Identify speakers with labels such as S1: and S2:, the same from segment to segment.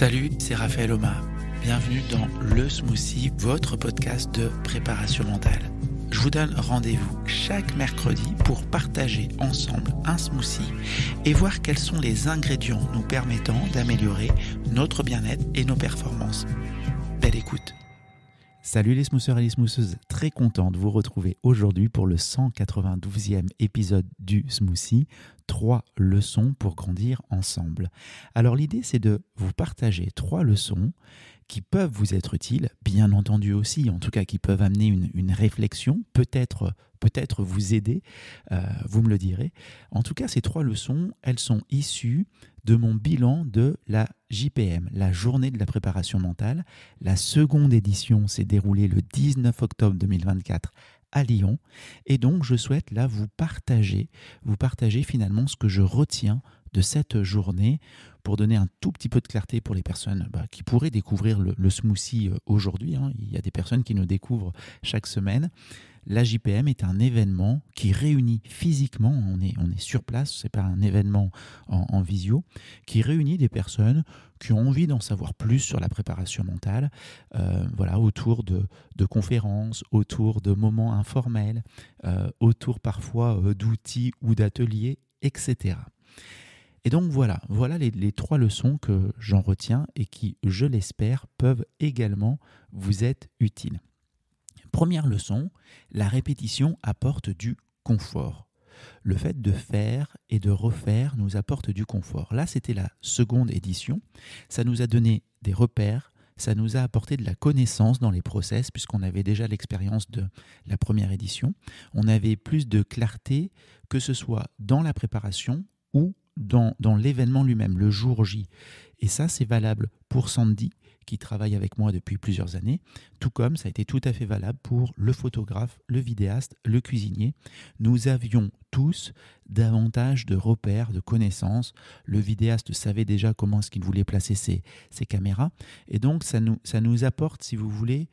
S1: Salut, c'est Raphaël Oma. Bienvenue dans Le Smoothie, votre podcast de préparation mentale. Je vous donne rendez-vous chaque mercredi pour partager ensemble un smoothie et voir quels sont les ingrédients nous permettant d'améliorer notre bien-être et nos performances. Belle écoute.
S2: Salut les smoothers et les smootheuses, très content de vous retrouver aujourd'hui pour le 192e épisode du Smoothie, 3 leçons pour grandir ensemble. Alors l'idée c'est de vous partager 3 leçons qui peuvent vous être utiles, bien entendu aussi, en tout cas qui peuvent amener une réflexion, peut-être vous aider, vous me le direz. En tout cas, ces 3 leçons, elles sont issues de mon bilan de la JPM, la journée de la préparation mentale. La seconde édition s'est déroulée le 19 octobre 2024 à Lyon. Et donc, je souhaite là vous partager finalement ce que je retiens de cette journée pour donner un tout petit peu de clarté pour les personnes qui pourraient découvrir le smoothie aujourd'hui. Il y a des personnes qui nous découvrent chaque semaine. La JPM est un événement qui réunit physiquement, on est sur place, ce n'est pas un événement en visio, qui réunit des personnes qui ont envie d'en savoir plus sur la préparation mentale, autour de conférences, autour de moments informels, autour parfois d'outils ou d'ateliers, etc. Et donc voilà les 3 leçons que j'en retiens et qui, je l'espère, peuvent également vous être utiles. Première leçon, la répétition apporte du confort. Le fait de faire et de refaire nous apporte du confort. Là, c'était la seconde édition. Ça nous a donné des repères, ça nous a apporté de la connaissance dans les process puisqu'on avait déjà l'expérience de la première édition. On avait plus de clarté, que ce soit dans la préparation ou dans l'événement lui-même, le jour J. Et ça, c'est valable pour Sandy, qui travaille avec moi depuis plusieurs années, tout comme ça a été tout à fait valable pour le photographe, le vidéaste, le cuisinier. Nous avions tous davantage de repères, de connaissances. Le vidéaste savait déjà comment est-ce qu'il voulait placer ses caméras. Et donc, ça nous apporte, si vous voulez,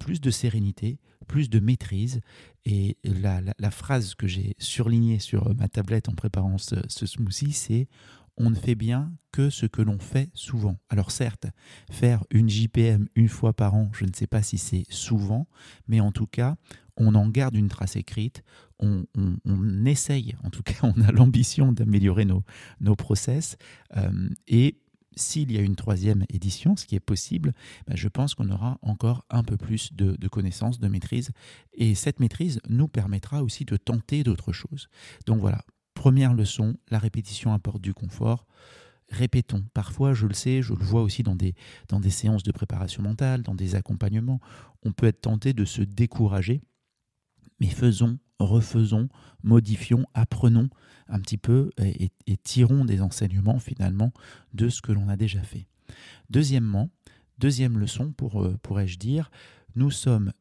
S2: plus de sérénité, plus de maîtrise. Et la phrase que j'ai surlignée sur ma tablette en préparant ce smoothie, c'est « On ne fait bien que ce que l'on fait souvent ». Alors certes, faire une JPM une fois par an, je ne sais pas si c'est souvent, mais en tout cas, on en garde une trace écrite, on essaye, en tout cas, on a l'ambition d'améliorer nos process. Et s'il y a une 3e édition, ce qui est possible, je pense qu'on aura encore un peu plus de connaissances, de maîtrise. Et cette maîtrise nous permettra aussi de tenter d'autres choses. Donc voilà. Première leçon, la répétition apporte du confort. Répétons. Parfois, je le sais, je le vois aussi dans des séances de préparation mentale, dans des accompagnements, on peut être tenté de se décourager. Mais faisons, refaisons, modifions, apprenons un petit peu et tirons des enseignements finalement de ce que l'on a déjà fait. Deuxième leçon, pourrais-je dire, nous sommes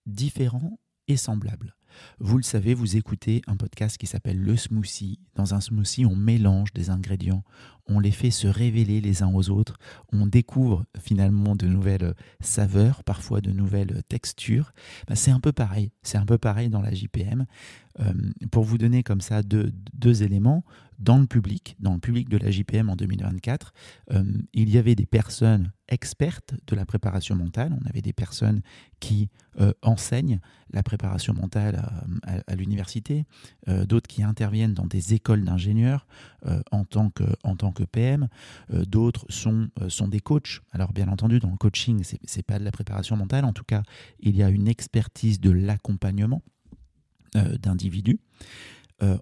S2: différents et semblables. Vous le savez, vous écoutez un podcast qui s'appelle Le Smoothie. Dans un smoothie, on mélange des ingrédients, on les fait se révéler les uns aux autres, on découvre finalement de nouvelles saveurs, parfois de nouvelles textures. C'est un peu pareil dans la JPM. Pour vous donner comme ça deux éléments, dans le public de la JPM en 2024, il y avait des personnes expertes de la préparation mentale. On avait des personnes qui enseignent la préparation mentale à l'université, d'autres qui interviennent dans des écoles d'ingénieurs en tant que PM, d'autres sont des coachs. Alors bien entendu, dans le coaching, c'est pas de la préparation mentale. En tout cas, il y a une expertise de l'accompagnement d'individus.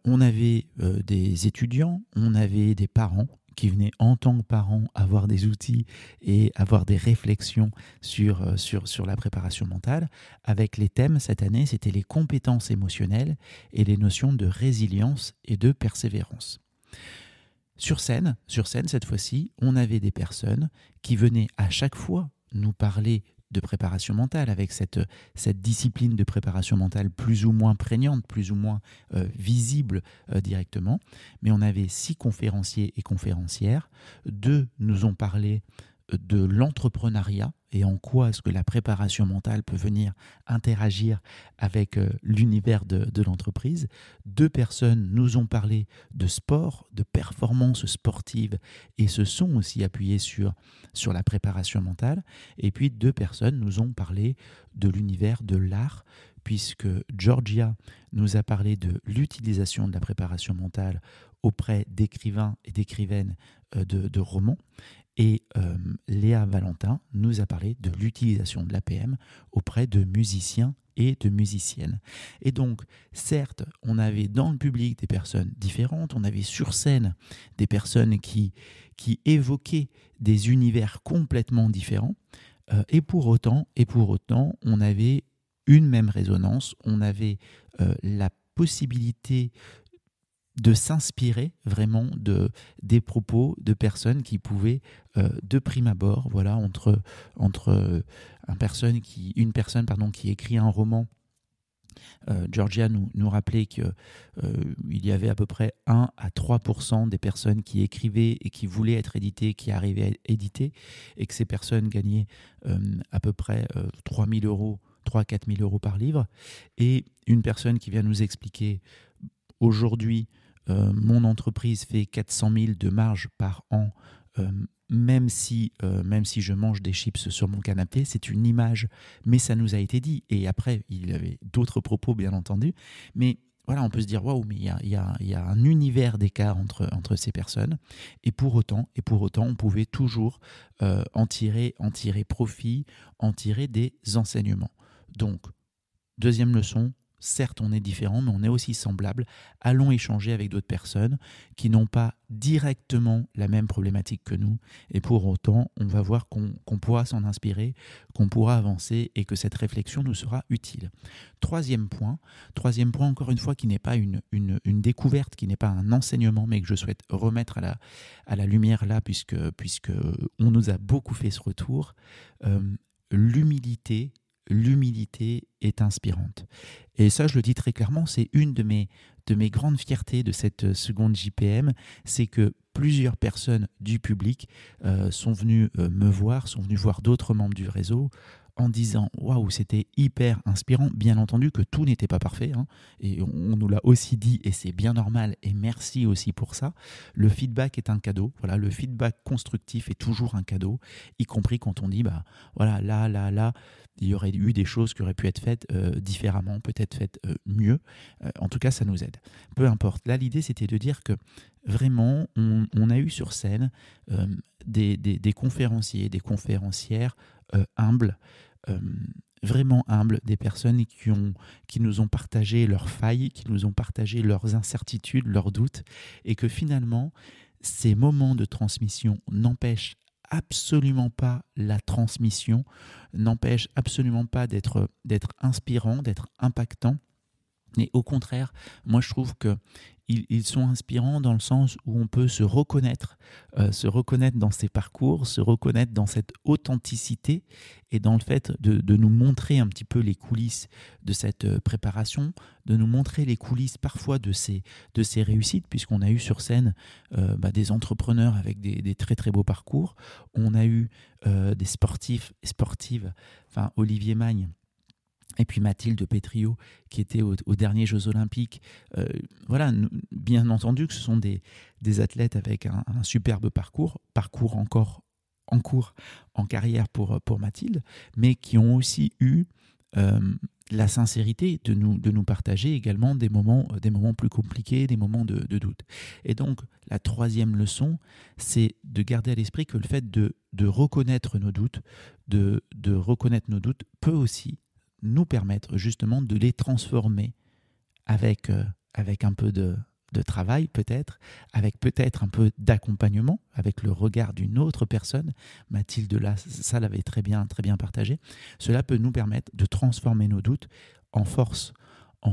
S2: On avait des étudiants, on avait des parents qui venaient en tant que parents avoir des outils et avoir des réflexions sur la préparation mentale. Avec les thèmes cette année, c'était les compétences émotionnelles et les notions de résilience et de persévérance. Sur scène, cette fois-ci, on avait des personnes qui venaient à chaque fois nous parler de préparation mentale, avec cette discipline de préparation mentale plus ou moins prégnante, plus ou moins visible directement. Mais on avait 6 conférenciers et conférencières. 2 nous ont parlé de l'entrepreneuriat et en quoi est-ce que la préparation mentale peut venir interagir avec l'univers de l'entreprise. 2 personnes nous ont parlé de sport, de performance sportive et se sont aussi appuyées sur la préparation mentale. Et puis 2 personnes nous ont parlé de l'univers de l'art, puisque Georgia nous a parlé de l'utilisation de la préparation mentale auprès d'écrivains et d'écrivaines de romans. Et Léa Valentin nous a parlé de l'utilisation de l'APM auprès de musiciens et de musiciennes. Et donc, certes, on avait dans le public des personnes différentes, on avait sur scène des personnes qui évoquaient des univers complètement différents, et pour autant, on avait une même résonance, on avait la possibilité de s'inspirer vraiment des propos de personnes qui pouvaient, de prime abord, voilà, entre une personne qui écrit un roman. Georgia nous rappelait qu'il y avait à peu près 1 à 3% des personnes qui écrivaient et qui voulaient être éditées, qui arrivaient à être éditées, et que ces personnes gagnaient à peu près 3 à 4 000 euros par livre. Et une personne qui vient nous expliquer aujourd'hui, mon entreprise fait 400 000 de marge par an, même si je mange des chips sur mon canapé. C'est une image, mais ça nous a été dit. Et après, il y avait d'autres propos, bien entendu. Mais voilà, on peut se dire, waouh, mais il y a un univers d'écart entre ces personnes. Et pour autant, on pouvait toujours en tirer profit, en tirer des enseignements. Donc, deuxième leçon, certes, on est différent, mais on est aussi semblable. Allons échanger avec d'autres personnes qui n'ont pas directement la même problématique que nous. Et pour autant, on va voir qu'on pourra s'en inspirer, qu'on pourra avancer et que cette réflexion nous sera utile. Troisième point, encore une fois, qui n'est pas une découverte, qui n'est pas un enseignement, mais que je souhaite remettre à la lumière là, puisque on nous a beaucoup fait ce retour. L'humilité est inspirante. Et ça, je le dis très clairement, c'est une de mes grandes fiertés de cette seconde JPM, c'est que plusieurs personnes du public sont venues me voir, sont venues voir d'autres membres du réseau en disant « Waouh, c'était hyper inspirant ». Bien entendu que tout n'était pas parfait, hein, et on nous l'a aussi dit, et c'est bien normal, et merci aussi pour ça. Le feedback est un cadeau, voilà, le feedback constructif est toujours un cadeau, y compris quand on dit « voilà, là, il y aurait eu des choses qui auraient pu être faites différemment, peut-être faites mieux ». En tout cas, ça nous aide. Peu importe. Là, l'idée, c'était de dire que vraiment, on a eu sur scène des conférenciers, des conférencières humbles, vraiment humbles, des personnes qui nous ont partagé leurs failles, qui nous ont partagé leurs incertitudes, leurs doutes, et que finalement, ces moments de transmission n'empêchent absolument pas la transmission, n'empêchent absolument pas d'être inspirant, d'être impactant. Mais au contraire, moi je trouve qu'ils sont inspirants dans le sens où on peut se reconnaître dans ces parcours, se reconnaître dans cette authenticité et dans le fait de nous montrer un petit peu les coulisses de cette préparation, de nous montrer les coulisses parfois de ces réussites, puisqu'on a eu sur scène des entrepreneurs avec des très très beaux parcours. On a eu des sportifs et sportives, enfin Olivier Magne, et puis Mathilde Pétriot, qui était aux derniers Jeux Olympiques. Voilà, bien entendu que ce sont des athlètes avec un superbe parcours encore en cours, en carrière pour Mathilde, mais qui ont aussi eu la sincérité de nous partager également des moments plus compliqués, des moments de doute. Et donc, la troisième leçon, c'est de garder à l'esprit que le fait de reconnaître nos doutes, de reconnaître nos doutes peut aussi nous permettre justement de les transformer avec un peu de travail peut-être, avec peut-être un peu d'accompagnement, avec le regard d'une autre personne. Mathilde là, ça l'avait très bien partagé. Cela peut nous permettre de transformer nos doutes en force, en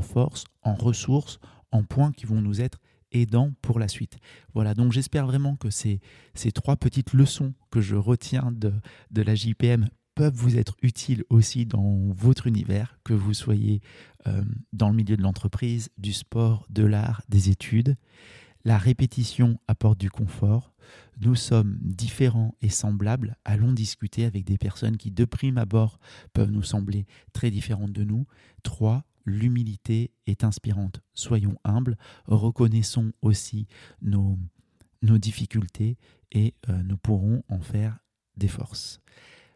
S2: ressources, en points qui vont nous être aidants pour la suite. Voilà, donc j'espère vraiment que ces 3 petites leçons que je retiens de la JPM peuvent vous être utiles aussi dans votre univers, que vous soyez dans le milieu de l'entreprise, du sport, de l'art, des études. La répétition apporte du confort. nous sommes différents et semblables, allons discuter avec des personnes qui, de prime abord, peuvent nous sembler très différentes de nous. 3. L'humilité est inspirante. Soyons humbles, reconnaissons aussi nos difficultés et nous pourrons en faire des forces.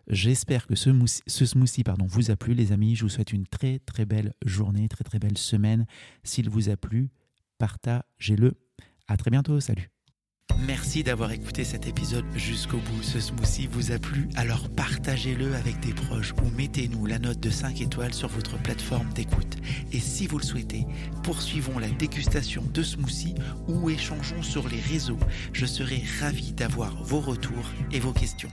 S2: J'espère que ce smoothie vous a plu, les amis. Je vous souhaite une très très belle journée, très très belle semaine. S'il vous a plu, partagez-le. À très bientôt, salut. Merci d'avoir écouté cet épisode jusqu'au bout. Ce smoothie vous a plu, alors partagez-le avec des proches ou mettez-nous la note de 5 étoiles sur votre plateforme d'écoute. Et si vous le souhaitez, poursuivons la dégustation de smoothie ou échangeons sur les réseaux. Je serai ravi d'avoir vos retours et vos questions.